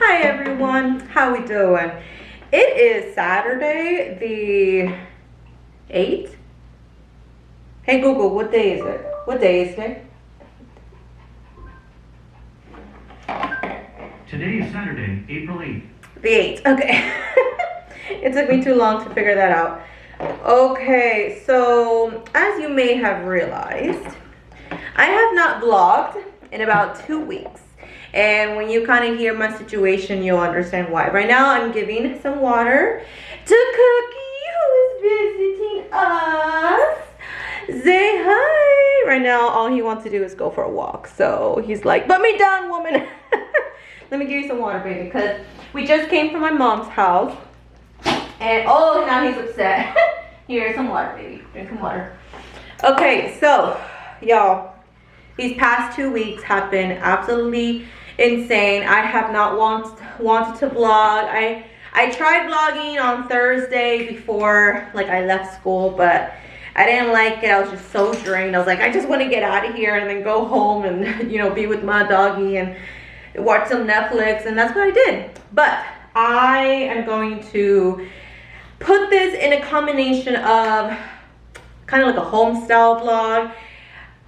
Hi everyone, how we doing? It is Saturday the 8th. Hey Google, what day is it? What day is it? Today is Saturday, April 8th. The 8th, okay. It took me too long to figure that out. Okay, so as you may have realized, I have not vlogged in about 2 weeks. And when you kind of hear my situation, you'll understand why. Right now, I'm giving some water to Cookie, who is visiting us. Say hi. Right now, all he wants to do is go for a walk. So he's like, put me down, woman. Let me give you some water, baby, because we just came from my mom's house. And, oh, now he's upset. Here's some water, baby. Drink some water. Okay, so, y'all, these past 2 weeks have been absolutely insane. I have not wanted to vlog. I tried vlogging on Thursday before I left school, but I didn't like it. I was just so drained. I was like, I just want to get out of here and then go home and be with my doggy and watch some Netflix, and that's what I did. But I am going to put this in a combination of kind of like a home style vlog,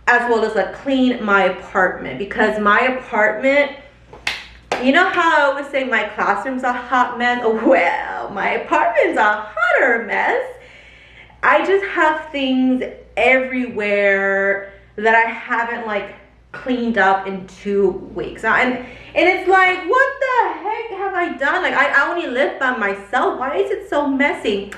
as well as clean my apartment, because my apartment, you know how I always say my classroom's a hot mess? Well, my apartment's a hotter mess. I just have things everywhere that I haven't cleaned up in 2 weeks now, and it's like, what the heck have I done? I only live by myself. Why is it so messy?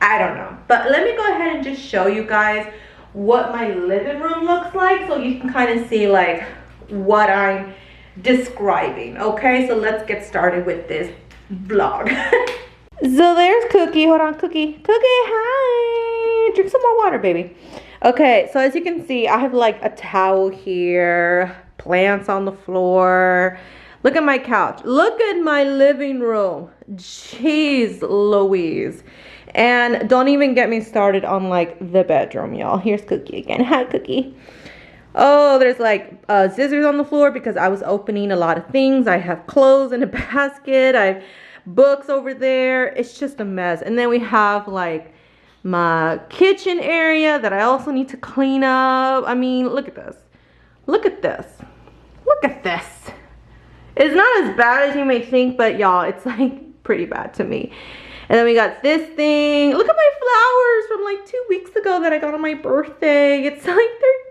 I don't know, but let me go ahead and just show you guys what my living room looks like, so you can kind of see what I'm describing. Okay, so let's get started with this vlog. So there's Cookie. Hold on, Cookie, hi, drink some more water, baby. Okay, so as you can see, I have a towel here, plants on the floor. Look at my couch. Look at my living room. Jeez Louise. And don't even get me started on the bedroom, y'all. Here's Cookie again. Hi, Cookie. Oh, there's scissors on the floor because I was opening a lot of things. I have clothes in a basket. I have books over there. It's just a mess. And then we have my kitchen area that I also need to clean up. I mean, look at this. Look at this. Look at this. It's not as bad as you may think, but y'all, it's pretty bad to me. And then we got this thing. Look at my flowers from 2 weeks ago that I got on my birthday. It's they're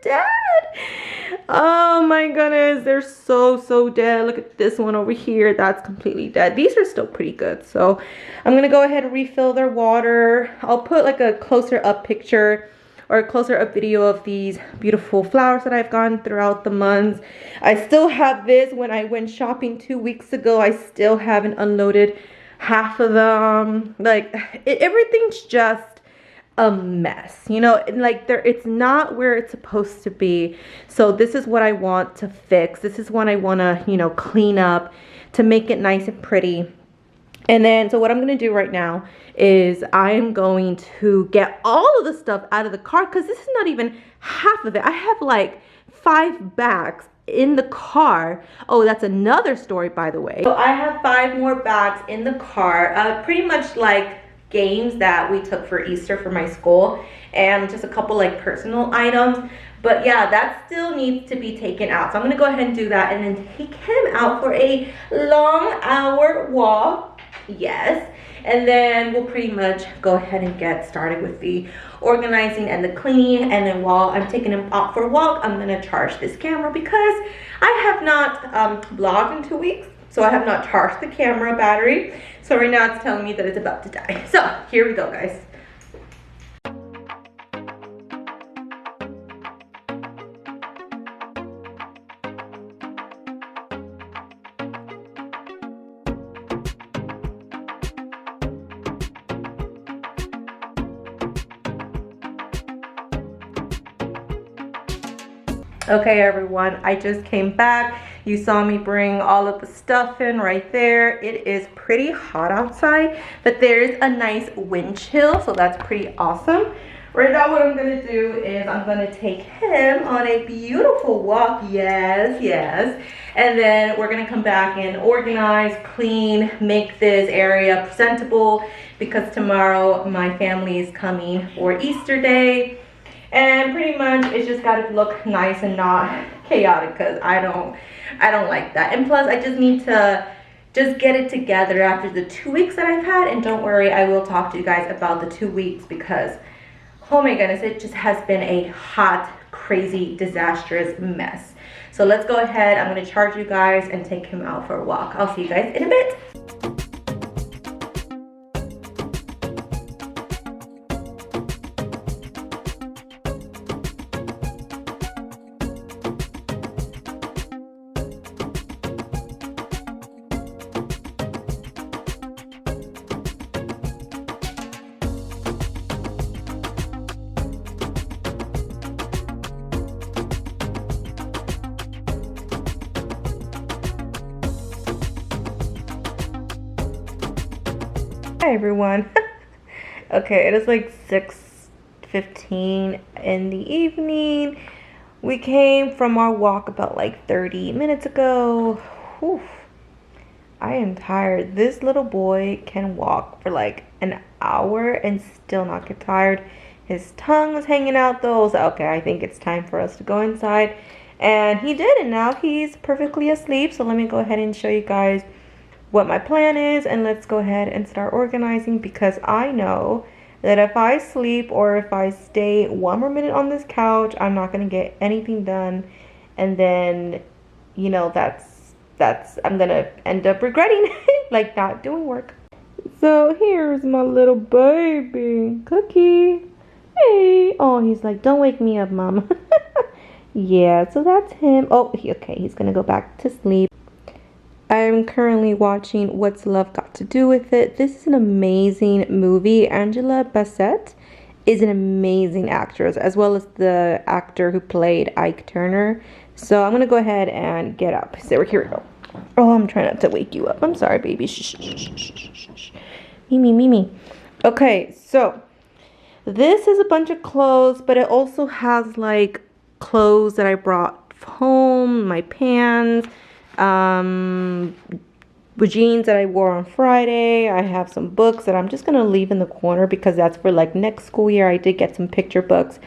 dead. Oh my goodness, they're so dead. Look at this one over here. That's completely dead. These are still pretty good. So I'm gonna go ahead and refill their water. I'll put a closer up picture or a closer up video of these beautiful flowers that I've gotten throughout the months. I still have this. When I went shopping 2 weeks ago, I still haven't unloaded half of them. Everything's just a mess, it's not where it's supposed to be. So this is what I want to fix. This is what I want to clean up to make it nice and pretty. And then so what I'm going to do right now is I'm going to get all of the stuff out of the car, because this is not even half of it. I have 5 bags in the car. Oh, that's another story, by the way. So I have 5 more bags in the car, pretty much games that we took for Easter for my school, and just a couple personal items. But yeah, that still needs to be taken out. So I'm gonna go ahead and do that and then take him out for a long hour walk. Yes. And then we'll pretty much go ahead and get started with the organizing and the cleaning. And then while I'm taking him out for a walk, I'm gonna charge this camera, because I have not vlogged in 2 weeks. So I have not charged the camera battery. So right now it's telling me that it's about to die. So here we go, guys. Okay everyone, I just came back. You saw me bring all of the stuff in right there. It is pretty hot outside, but there's a nice wind chill, so that's pretty awesome. Right now what I'm gonna do is I'm gonna take him on a beautiful walk. Yes, yes. And then we're gonna come back and organize, clean, make this area presentable because tomorrow my family is coming for Easter Day. And pretty much it's just gotta look nice and not chaotic because I don't like that. And plus I just need to just get it together after the 2 weeks that I've had. And don't worry, I will talk to you guys about the 2 weeks because oh my goodness, it just has been a hot, crazy, disastrous mess. So let's go ahead. I'm gonna charge you guys and take him out for a walk. I'll see you guys in a bit. Hi everyone. Okay, it is like 6:15 in the evening. We came from our walk about like 30 minutes ago. Whew. I am tired. This little boy can walk for like an hour and still not get tired. His tongue was hanging out though. So okay, I think it's time for us to go inside. And he did, and now he's perfectly asleep. So let me go ahead and show you guys what my plan is, and let's go ahead and start organizing because I know that if I sleep or if I stay one more minute on this couch, I'm not going to get anything done, and then you know that's I'm going to end up regretting like not doing work. So here's my little baby Cookie. Hey, oh, he's like, don't wake me up, mama. Yeah, so that's him. Oh, okay, he's going to go back to sleep. I'm currently watching What's Love Got to Do With It. This is an amazing movie. Angela Bassett is an amazing actress, as well as the actor who played Ike Turner. So I'm going to go ahead and get up. So here we go. Oh, I'm trying not to wake you up. I'm sorry, baby. Shh, shh, shh, shh, shh, shh. Mimi. Okay, so this is a bunch of clothes, but it also has like clothes that I brought home, my pants, jeans that I wore on Friday. I have some books that I'm just gonna leave in the corner because that's for like next school year. I did get some picture books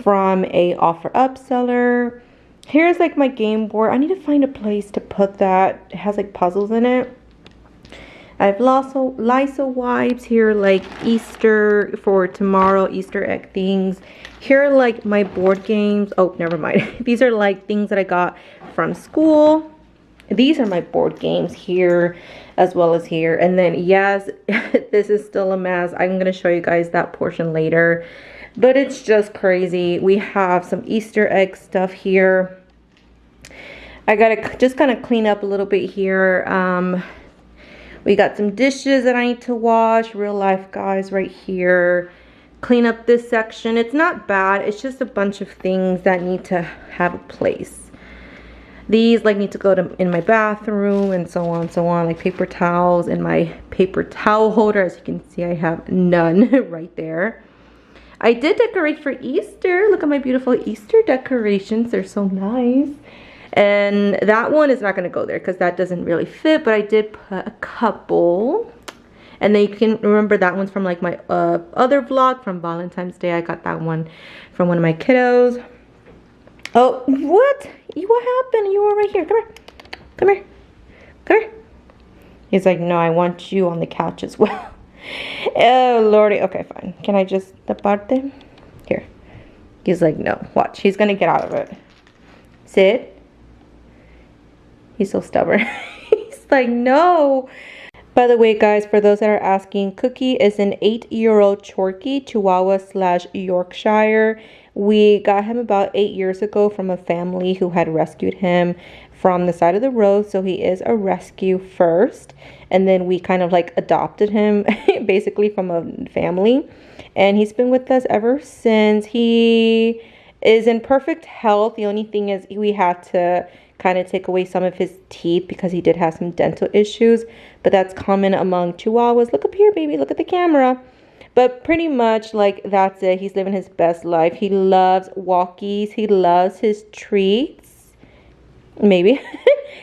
from a OfferUp seller. Here's like my game board. I need to find a place to put that. It has like puzzles in it. I have Lysol wipes here, like Easter for tomorrow, Easter egg things. Here are like my board games. Oh, never mind. These are like things that I got from school. These are my board games here as well as here. And then yes, this is still a mess. I'm going to show you guys that portion later. But it's just crazy. We have some Easter egg stuff here. I got to just kind of clean up a little bit here. We got some dishes that I need to wash. Real life guys right here. Clean up this section. It's not bad. It's just a bunch of things that need to have a place. These like need to go in my bathroom and so on, like paper towels in my paper towel holder. As you can see, I have none right there. I did decorate for Easter. Look at my beautiful Easter decorations. They're so nice. And that one is not going to go there because that doesn't really fit, but I did put a couple. And then you can remember that one's from like my other vlog from Valentine's Day. I got that one from one of my kiddos. Oh, what? What happened? You were right here. Come here. Come here. Come here. He's like, no, I want you on the couch as well. Oh, Lordy. Okay, fine. Can I just taparte? Here. He's like, no. Watch. He's going to get out of it. Sit. He's so stubborn. He's like, no. By the way, guys, for those that are asking, Cookie is an 8-year-old Chorky Chihuahua / Yorkshire. We got him about 8 years ago from a family who had rescued him from the side of the road. So he is a rescue first. And then we kind of like adopted him basically from a family. And he's been with us ever since. He is in perfect health. The only thing is we had to kind of take away some of his teeth because he did have some dental issues. But that's common among Chihuahuas. Look up here, baby. Look at the camera. But pretty much like that's it. He's living his best life. He loves walkies. He loves his treats. Maybe.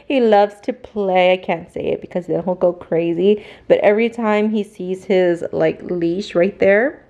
He loves to play. I can't say it because then he'll go crazy. But every time he sees his like leash right there,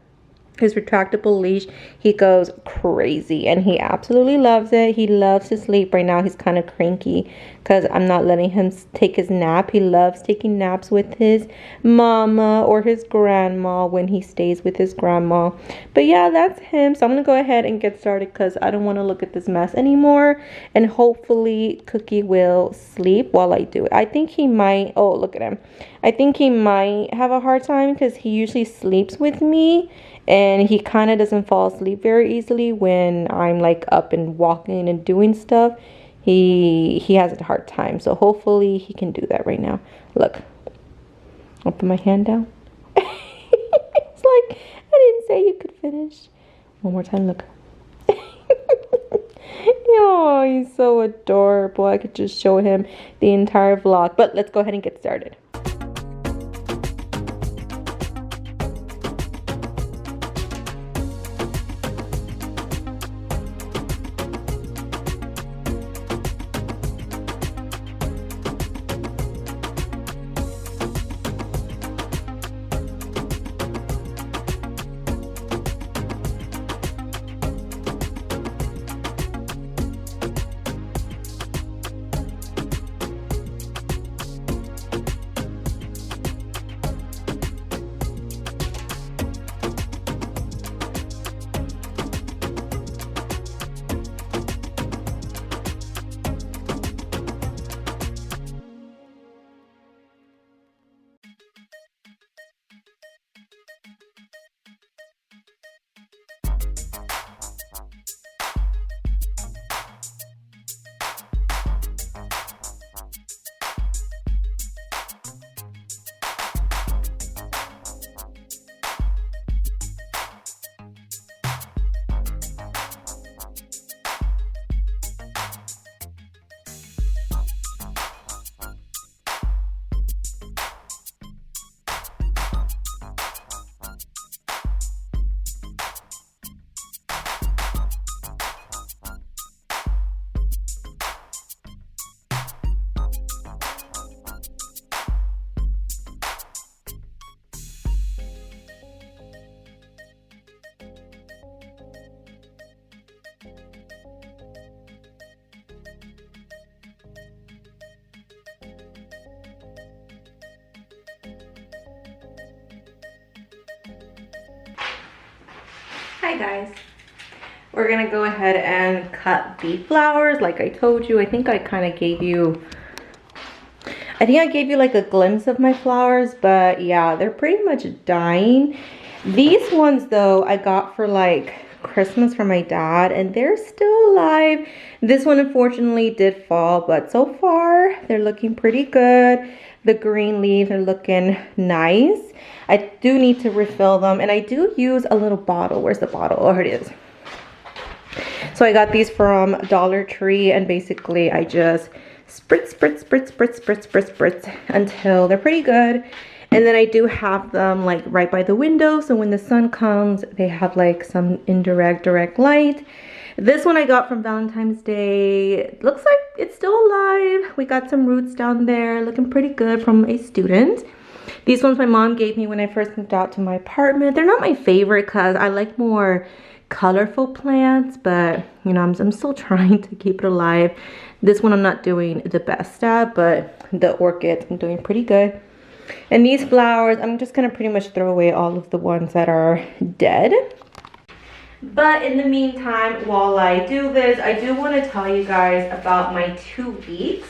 his retractable leash, he goes crazy, and he absolutely loves it. He loves to sleep. Right now he's kind of cranky because I'm not letting him take his nap. He loves taking naps with his mama or his grandma when he stays with his grandma. But yeah, that's him. So I'm gonna go ahead and get started because I don't want to look at this mess anymore, and hopefully Cookie will sleep while I do it. I think he might. Oh, look at him. I think he might have a hard time because he usually sleeps with me, and he kind of doesn't fall asleep very easily when I'm like up and walking and doing stuff. He has a hard time. So hopefully he can do that right now. Look. I'll put my hand down. It's like, I didn't say you could finish. One more time, look. Oh, he's so adorable. I could just show him the entire vlog. But let's go ahead and get started. Hi guys, we're gonna go ahead and cut the flowers like I told you. I think I gave you like a glimpse of my flowers, but yeah, they're pretty much dying. These ones though I got for like Christmas from my dad, and they're still alive. This one unfortunately did fall, but so far they're looking pretty good. The green leaves are looking nice. I do need to refill them, and I do use a little bottle. Where's the bottle? Oh, here it is. So I got these from Dollar Tree, and basically I just spritz until they're pretty good. And then I do have them like right by the window, so when the sun comes they have like some direct light. This one I got from Valentine's Day. It looks like it's still alive. We got some roots down there looking pretty good from a student. These ones my mom gave me when I first moved out to my apartment. They're not my favorite because I like more colorful plants, but you know, I'm still trying to keep it alive. This one I'm not doing the best at, but the orchids I'm doing pretty good. And these flowers, I'm just gonna pretty much throw away all of the ones that are dead. But in the meantime, while I do this, I do want to tell you guys about my 2 weeks.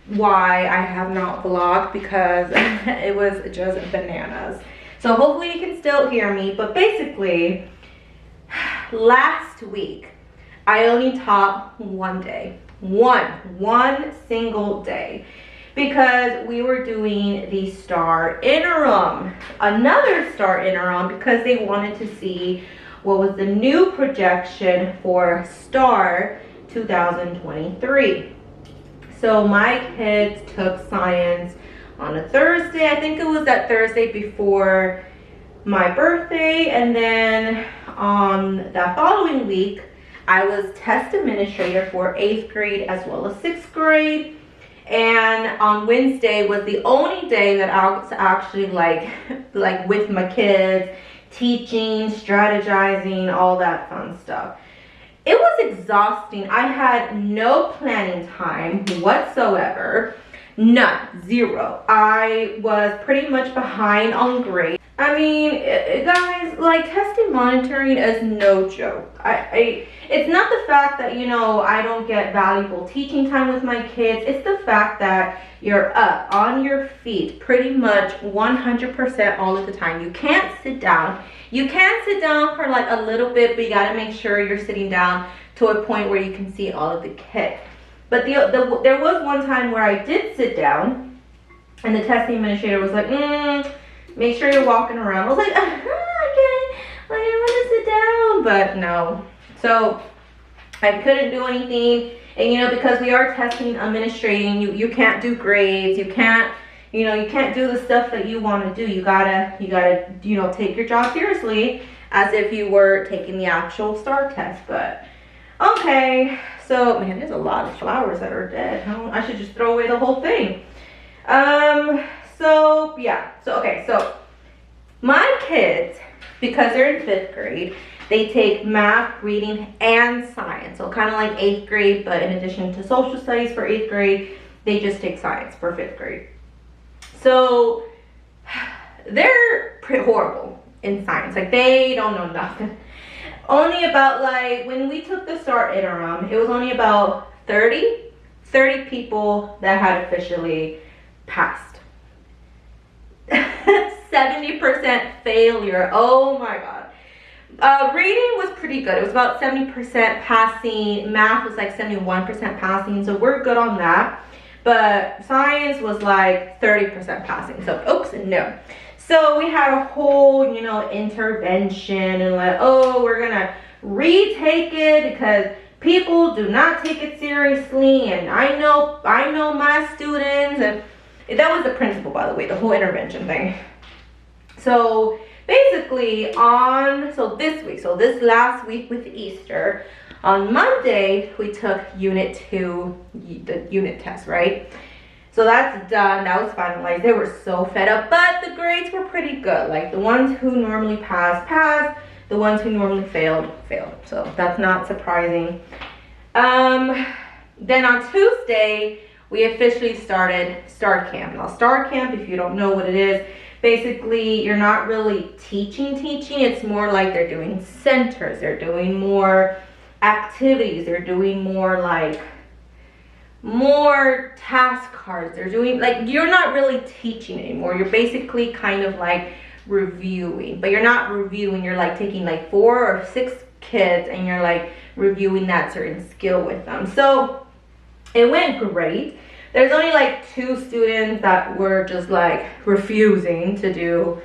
Why I have not vlogged, because it was just bananas. So hopefully you can still hear me, but basically last week I only taught one day, one single day, because we were doing the star interim, another star interim, because they wanted to see what was the new projection for star 2023. So my kids took science on a Thursday. I think it was that Thursday before my birthday, and then on that following week, I was test administrator for 8th grade as well as 6th grade. And on Wednesday was the only day that I was actually like with my kids, teaching, strategizing, all that fun stuff. It was exhausting. I had no planning time whatsoever. None. Zero. I was pretty much behind on grades. I mean, guys, like, testing monitoring is no joke. It's not the fact that, you know, I don't get valuable teaching time with my kids. It's the fact that you're up on your feet pretty much 100% all of the time. You can't sit down. You can sit down for like a little bit, but you got to make sure you're sitting down to a point where you can see all of the kids. But there was one time where I did sit down, and the testing administrator was like, make sure you're walking around. I was like, I want to sit down, but no. So I couldn't do anything. And, you know, because we are testing, administrating, you can't do grades. You can't, you know, you can't do the stuff that you want to do. You gotta, you know, take your job seriously as if you were taking the actual STAR test. But okay, so man, there's a lot of flowers that are dead. I should just throw away the whole thing. So yeah, so my kids, because they're in 5th grade, they take math, reading, and science. So kind of like 8th grade, but in addition to social studies for 8th grade, they just take science for 5th grade. So they're pretty horrible in science. Like, they don't know nothing. Only about, like, when we took the STAR interim, it was only about 30 people that had officially passed. 70% failure. Oh my god. Reading was pretty good. It was about 70% passing. Math was like 71% passing. So we're good on that. But science was like 30% passing. So oops and no. So we had a whole, you know, intervention and like, oh, we're gonna retake it because people do not take it seriously. And I know my students, and that was the principal, by the way, the whole intervention thing. So basically this last week with Easter, on Monday, we took Unit 2, the unit test, right? So that's done, that was finalized. They were so fed up, but the grades were pretty good. Like, the ones who normally passed, the ones who normally failed. So that's not surprising. Then on Tuesday, we officially started STAR Camp. Now, STAR Camp, if you don't know what it is, basically you're not really teaching. It's more like they're doing centers. They're doing more activities. They're doing more task cards. They're doing, like, you're not really teaching anymore. You're basically kind of like reviewing, but you're not reviewing. You're like taking like 4 or 6 kids and you're like reviewing that certain skill with them. So it went great. There's only like 2 students that were just like refusing to do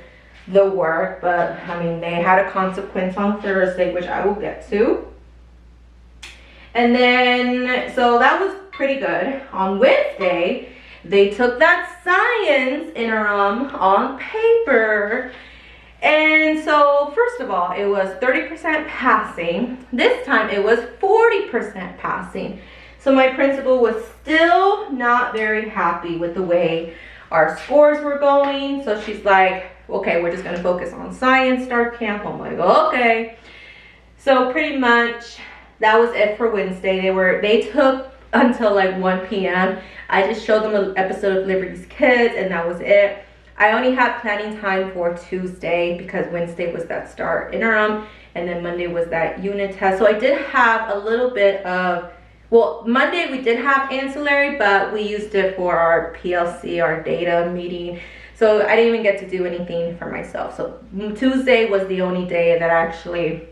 the work, but I mean, they had a consequence on Thursday, which I will get to. And then, so that was pretty good. On Wednesday, they took that science interim on paper. And so, first of all, it was 30% passing. This time it was 40% passing. So my principal was still not very happy with the way our scores were going. So she's like, okay, we're just gonna focus on science, STAR Camp. I'm like, okay. So pretty much that was it for Wednesday. They took until like 1 p.m. I just showed them an episode of Liberty's Kids, and that was it. I only had planning time for Tuesday because Wednesday was that STAR interim, and then Monday was that unit test. So I did have a little bit of, well, Monday we did have ancillary, but we used it for our PLC, our data meeting. So I didn't even get to do anything for myself. So Tuesday was the only day that I actually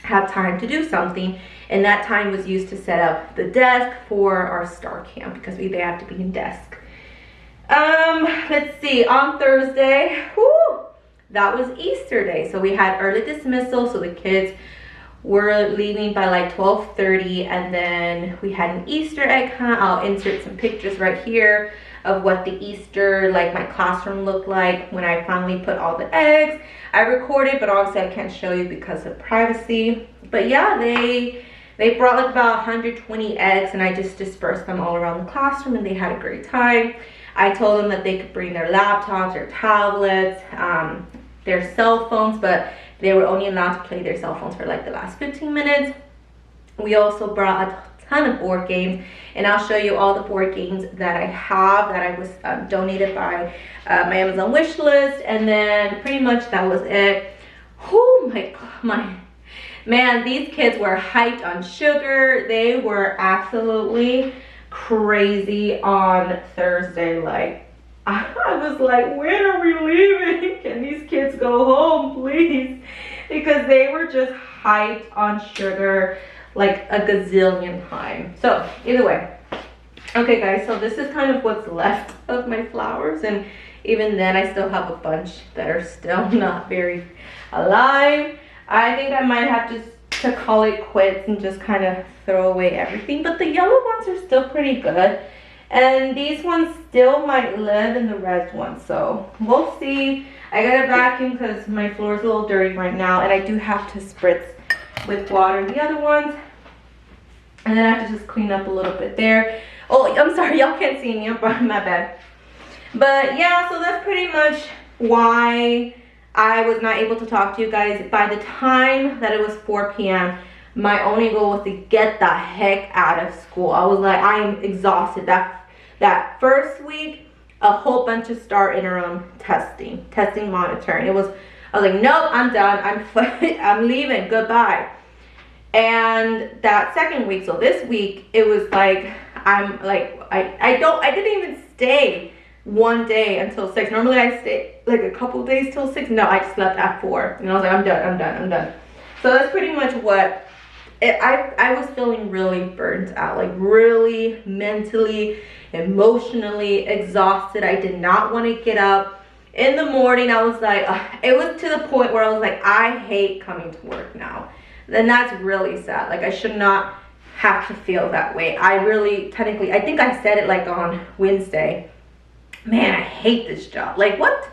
had time to do something, and that time was used to set up the desk for our STAR Camp because they have to be in desk. Let's see, on Thursday, that was Easter day. So we had early dismissal, so the kids were leaving by like 12:30, and then we had an Easter egg hunt. I'll insert some pictures right here of what the Easter, like my classroom looked like when I finally put all the eggs. I recorded, but obviously I can't show you because of privacy. But yeah, they brought like about 120 eggs, and I just dispersed them all around the classroom, and they had a great time. I told them that they could bring their laptops, their tablets, their cell phones, but they were only allowed to play their cell phones for like the last 15 minutes. We also brought a ton of board games, and I'll show you all the board games that I have that I was donated by my Amazon wish list. And then pretty much that was it. Oh my man, these kids were hyped on sugar. They were absolutely crazy on Thursday. Like, I was like, when are we leaving? Can these kids go home, please? Because they were just hyped on sugar like a gazillion times. So either way, okay guys, so this is kind of what's left of my flowers, and even then I still have a bunch that are still not very alive. I think I might have to call it quits and just kind of throw away everything, but the yellow ones are still pretty good, and these ones still might live in the red ones, so we'll see. I gotta vacuum because my floor is a little dirty right now, and I do have to spritz with water the other ones, and then I have to just clean up a little bit there. Oh, I'm sorry, y'all can't see me, I'm my bad. But yeah, so that's pretty much why I was not able to talk to you guys. By the time that it was 4 p.m., my only goal was to get the heck out of school. I was like, I am exhausted. That first week, a whole bunch of star interim testing monitoring. I was like, nope, I'm done. I'm leaving. Goodbye. And that second week, so this week, it was like, I didn't even stay one day until 6. Normally I stay like a couple days till 6. No, I just slept at 4. And I was like, I'm done. So that's pretty much what I was feeling really burnt out, like really mentally, emotionally exhausted. I did not want to get up. In the morning, I was like, it was to the point where I was like, I hate coming to work now. Then that's really sad. Like, I should not have to feel that way. I think I said it like on Wednesday. Man, I hate this job. Like, what?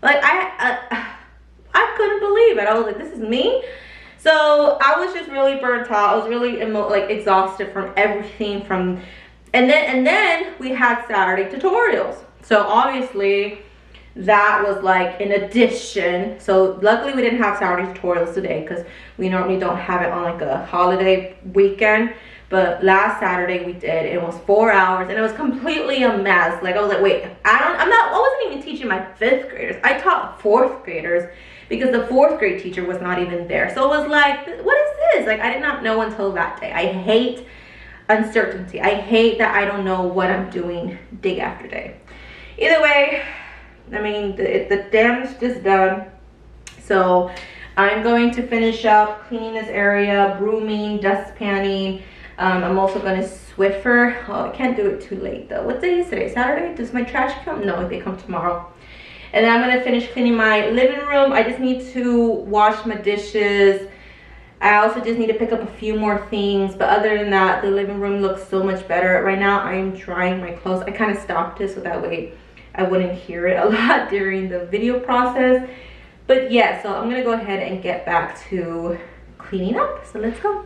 Like, I couldn't believe it. I was like, this is me? So I was just really burnt out. I was really exhausted from everything and then we had Saturday tutorials. So obviously that was like an addition. So luckily we didn't have Saturday tutorials today because we normally don't have it on like a holiday weekend. But last Saturday we did. It was 4 hours and it was completely a mess. Like, I was like, wait, I wasn't even teaching my 5th graders. I taught 4th graders because the 4th grade teacher was not even there. So it was like, what is this? Like, I did not know until that day. I hate uncertainty. I hate that I don't know what I'm doing day after day. Either way, I mean, the damage is done. So I'm going to finish up cleaning this area, brooming, dustpanning. I'm also going to Swiffer. Oh, I can't do it too late though. What day is today? Saturday? Does my trash come? No, they come tomorrow. And then I'm going to finish cleaning my living room. I just need to wash my dishes. I also just need to pick up a few more things. But other than that, the living room looks so much better. Right now, I'm drying my clothes. I kind of stopped it so that way I wouldn't hear it a lot during the video process. But yeah, so I'm going to go ahead and get back to cleaning up. So let's go.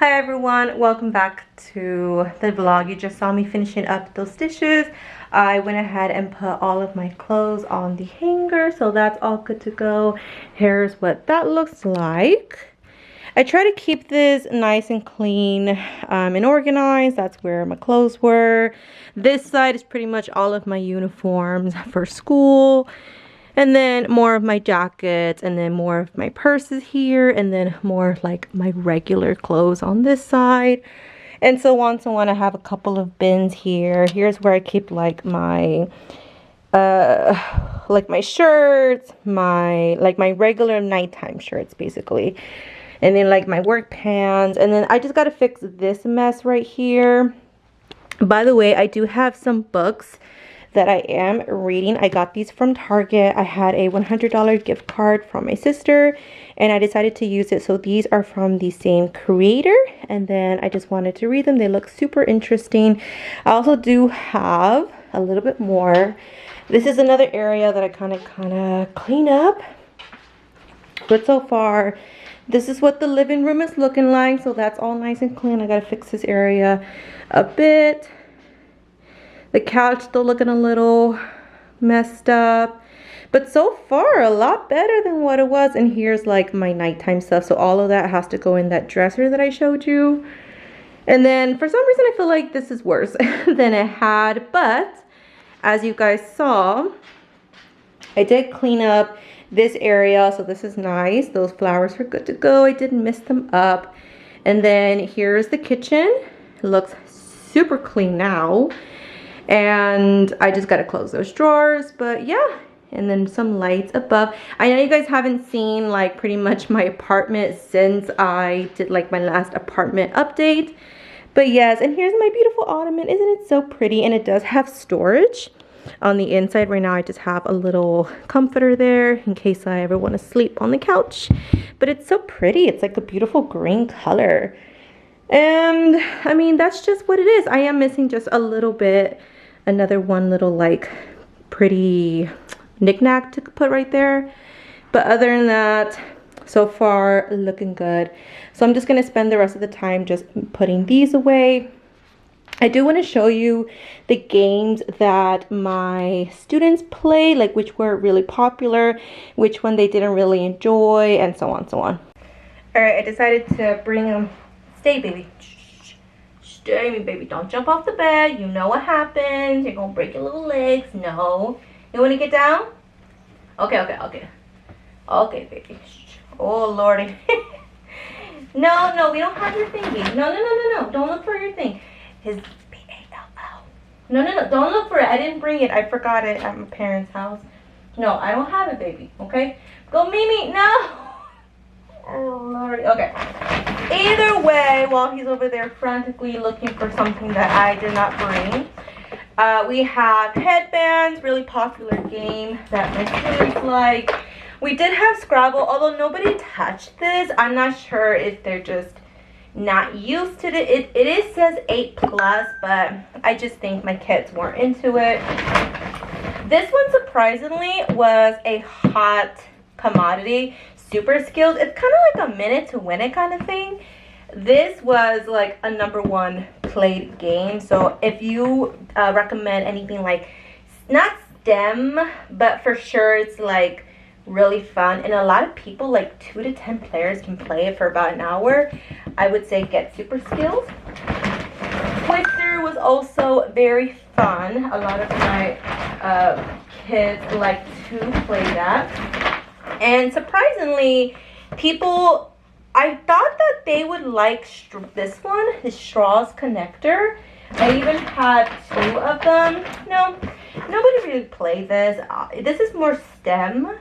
Hi everyone, welcome back to the vlog. You just saw me finishing up those dishes. I went ahead and put all of my clothes on the hanger, so that's all good to go. Here's what that looks like. I try to keep this nice and clean and organized. That's where my clothes were. This side is pretty much all of my uniforms for school. And then more of my jackets, and then more of my purses here, and then more of like my regular clothes on this side. And so on. I have a couple of bins here. Here's where I keep like my shirts, my regular nighttime shirts basically. And then like my work pants. And then I just gotta fix this mess right here. By the way, I do have some books that I am reading. I got these from Target. I had a $100 gift card from my sister and I decided to use it. So these are from the same creator, and then I just wanted to read them. They look super interesting. I also do have a little bit more. This is another area that I kind of clean up. But so far, this is what the living room is looking like. So that's all nice and clean. I gotta fix this area a bit. The couch still looking a little messed up. But so far, a lot better than what it was. And here's like my nighttime stuff. So all of that has to go in that dresser that I showed you. And then for some reason, I feel like this is worse than it had. But as you guys saw, I did clean up this area. So this is nice. Those flowers are good to go. I didn't mess them up. And then here's the kitchen. It looks super clean now. And I just gotta close those drawers, but yeah. And then some lights above. I know you guys haven't seen like pretty much my apartment since I did like my last apartment update. But yes, and here's my beautiful ottoman. Isn't it so pretty? And it does have storage on the inside. Right now I just have a little comforter there in case I ever want to sleep on the couch. But it's so pretty. It's like a beautiful green color. And I mean, that's just what it is. I am missing just a little bit. Another one little like pretty knickknack to put right there. But other than that, so far looking good. So I'm just going to spend the rest of the time just putting these away. I do want to show you the games that my students play, like which were really popular, which one they didn't really enjoy, and so on, so on. All right, I decided to bring them. Stay, baby. Stay, baby. Don't jump off the bed. You know what happens. You're gonna break your little legs. No. You want to get down? Okay, okay, okay. Okay, baby. Oh, Lordy. No, we don't have your thing, baby. No. Don't look for your thing. His B-A-L-L. No. Don't look for it. I didn't bring it. I forgot it at my parents' house. No, I don't have it, baby. Okay? Go, Mimi. No. Oh, Lordy. Okay. Either way, while he's over there frantically looking for something that I did not bring, we have headbands, really popular game that my students like. We did have Scrabble, although nobody touched this. I'm not sure if they're just not used to it. It says 8+, but I just think my kids weren't into it. This one surprisingly was a hot commodity. Super skilled. It's kind of like a minute to win it kind of thing. This was like a #1 played game. So if you recommend anything like, not STEM, but for sure it's like really fun, and a lot of people, like 2 to 10 players, can play it for about an hour, I would say get super skilled. Twister was also very fun. A lot of my kids like to play that. And surprisingly, people, I thought that they would like this one, the straws connector. I even had 2 of them. No, nobody really played this. This is more STEM.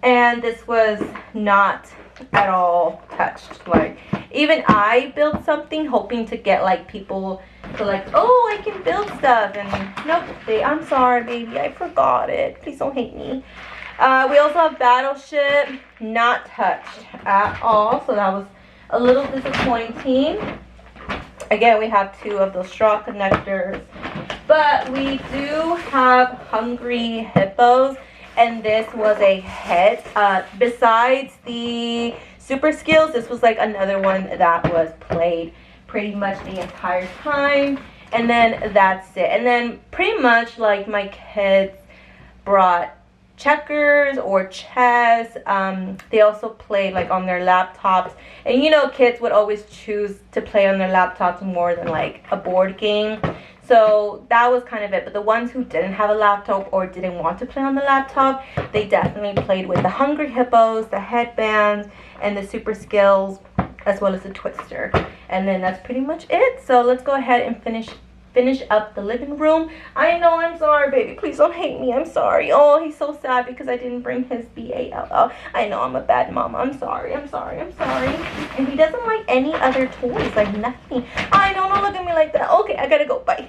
And this was not at all touched. Like, even I built something hoping to get like people to like, oh, I can build stuff. And nope, I'm sorry, baby, I forgot it. Please don't hate me. We also have Battleship, not touched at all, so that was a little disappointing. Again, we have 2 of those straw connectors, but we do have Hungry Hippos, and this was a hit. Besides the Super Skills, this was like another one that was played pretty much the entire time. And then that's it. And then pretty much like my kids brought checkers or chess. They also played like on their laptops, and you know, kids would always choose to play on their laptops more than like a board game. So that was kind of it. But the ones who didn't have a laptop or didn't want to play on the laptop, they definitely played with the Hungry Hippos, the headbands, and the Super Skills, as well as the Twister. And then that's pretty much it. So let's go ahead and finish up the living room. I know, I'm sorry, baby. Please don't hate me. I'm sorry. Oh, he's so sad because I didn't bring his BALL. I know I'm a bad mama. I'm sorry. I'm sorry. I'm sorry. And he doesn't like any other toys, like nothing. I know, don't look at me like that. Okay, I gotta go. Bye.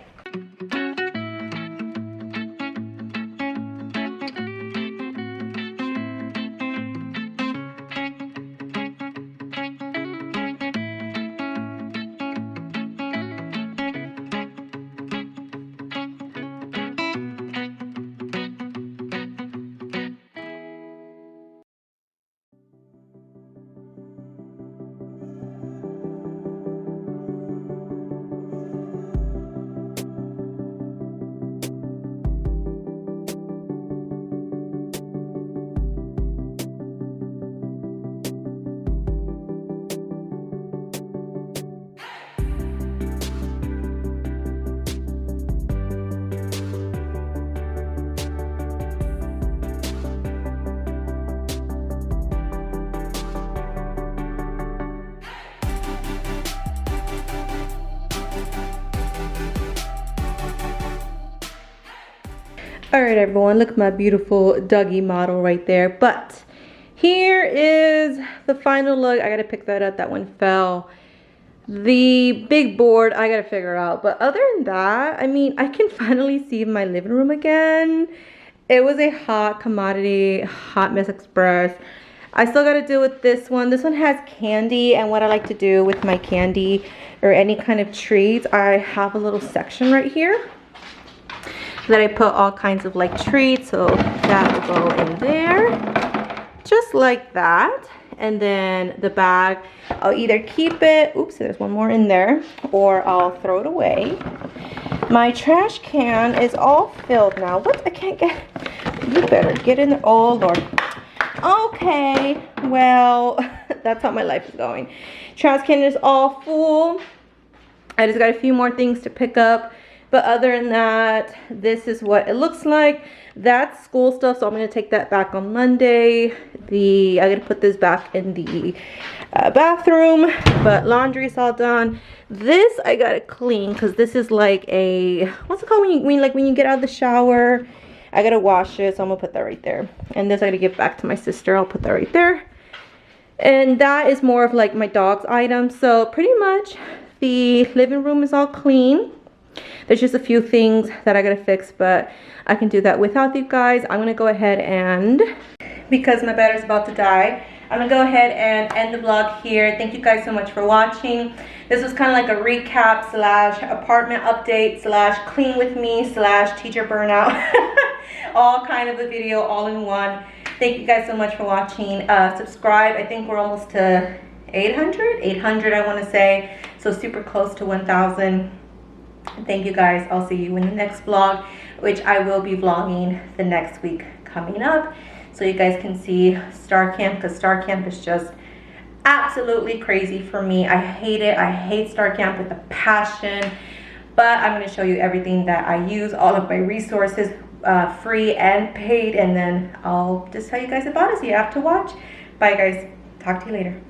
All right, everyone, look at my beautiful Dougie model right there. But here is the final look. I gotta pick that up. That one fell. The big board, I gotta figure out. But other than that, I mean, I can finally see my living room again. It was a hot commodity, hot mess express. I still gotta deal with this one. This one has candy, and what I like to do with my candy or any kind of treats, I have a little section right here that I put all kinds of like treats, so that will go in there just like that. And then the bag, I'll either keep it, oops, there's one more in there, or I'll throw it away. My trash can is all filled now. What? I can't get, you better get in there. Oh Lord. Okay, well, that's how my life is going. Trash can is all full. I just got a few more things to pick up. But other than that, this is what it looks like. That's school stuff, so I'm going to take that back on Monday. I'm going to put this back in the bathroom, but laundry's all done. This I got to clean because this is like a, what's it called when you get out of the shower? I got to wash it, so I'm going to put that right there. And this I got to give back to my sister. I'll put that right there. And that is more of like my dog's items. So pretty much the living room is all clean. There's just a few things that I gotta fix, but I can do that without you guys. I'm gonna go ahead and, because my battery's about to die, I'm gonna go ahead and end the vlog here. Thank you guys so much for watching. This was kind of like a recap slash apartment update slash clean with me slash teacher burnout. All kind of a video all in one. Thank you guys so much for watching. Subscribe. I think we're almost to 800 I want to say, so super close to 1,000. Thank you guys. I'll see you in the next vlog, which I will be vlogging the next week coming up, so you guys can see Star Camp, because Star Camp is just absolutely crazy for me. I hate it. I hate Star Camp with a passion, but I'm going to show you everything that I use, all of my resources, free and paid, and then I'll just tell you guys about it, so you have to watch. Bye guys, talk to you later.